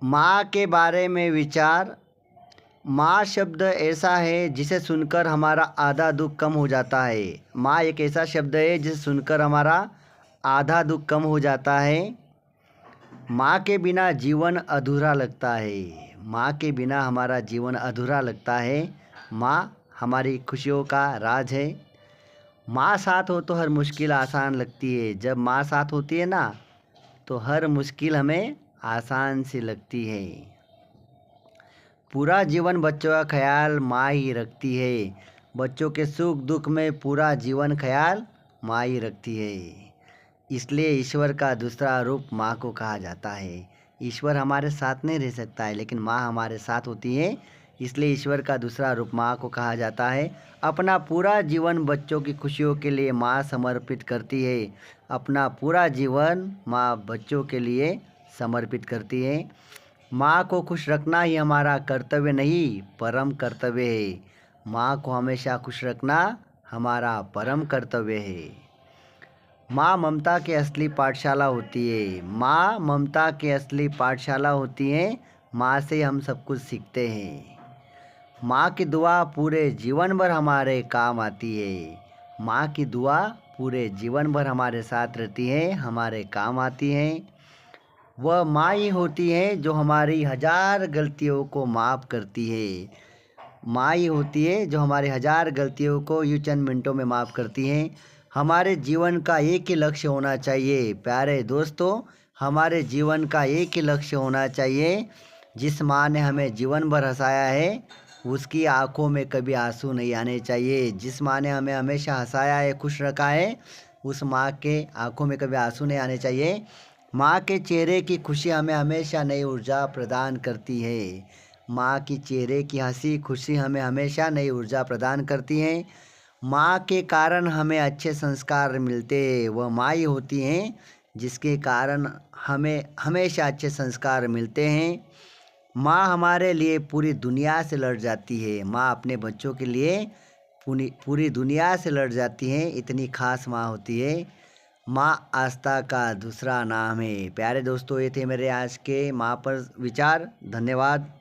माँ के बारे में विचार। माँ शब्द ऐसा है जिसे सुनकर हमारा आधा दुख कम हो जाता है। माँ एक ऐसा शब्द है जिसे सुनकर हमारा आधा दुख कम हो जाता है। माँ के बिना जीवन अधूरा लगता है। माँ के बिना हमारा जीवन अधूरा लगता है। माँ हमारी खुशियों का राज है। माँ साथ हो तो हर मुश्किल आसान लगती है। जब माँ साथ होती है ना, तो हर मुश्किल हमें आसान सी लगती है। पूरा जीवन बच्चों का ख्याल माँ ही रखती है। बच्चों के सुख दुख में पूरा जीवन ख्याल माँ ही रखती है। इसलिए ईश्वर का दूसरा रूप माँ को कहा जाता है। ईश्वर हमारे साथ नहीं रह सकता है, लेकिन माँ हमारे साथ होती है, इसलिए ईश्वर का दूसरा रूप माँ को कहा जाता है। अपना पूरा जीवन बच्चों की खुशियों के लिए माँ समर्पित करती है। अपना पूरा जीवन माँ बच्चों के लिए समर्पित करती है। माँ को खुश रखना ही हमारा कर्तव्य नहीं, परम कर्तव्य है। माँ को हमेशा खुश रखना हमारा परम कर्तव्य है। माँ ममता की असली पाठशाला होती है। माँ ममता की असली पाठशाला होती है। माँ से हम सब कुछ सीखते हैं। माँ की दुआ पूरे जीवन भर हमारे काम आती है। माँ की दुआ पूरे जीवन भर हमारे साथ रहती है, हमारे काम आती है। वह माँ ही होती है जो हमारी हज़ार गलतियों को माफ़ करती है। माँ ही होती है जो हमारी हज़ार गलतियों को यूं चंद मिनटों में माफ़ करती है। हमारे जीवन का एक ही लक्ष्य होना चाहिए प्यारे दोस्तों। हमारे जीवन का एक ही लक्ष्य होना चाहिए। जिस माँ ने हमें जीवन भर हंसाया है, उसकी आंखों में कभी आंसू नहीं आने चाहिए। जिस माँ ने हमें हमेशा हंसाया है, खुश रखा है, उस माँ के आंखों में कभी आंसू नहीं आने चाहिए। माँ के चेहरे की खुशी हमें हमेशा नई ऊर्जा प्रदान करती है। माँ की चेहरे की हंसी खुशी हमें हमेशा नई ऊर्जा प्रदान करती है। माँ के कारण हमें अच्छे संस्कार मिलते हैं। वह माँ ही होती हैं जिसके कारण हमें हमेशा अच्छे संस्कार मिलते हैं। माँ हमारे लिए पूरी दुनिया से लड़ जाती है। माँ अपने बच्चों के लिए पूरी दुनिया से लड़ जाती है। इतनी खास माँ होती है। माँ आस्था का दूसरा नाम है। प्यारे दोस्तों, ये थे मेरे आज के माँ पर विचार। धन्यवाद।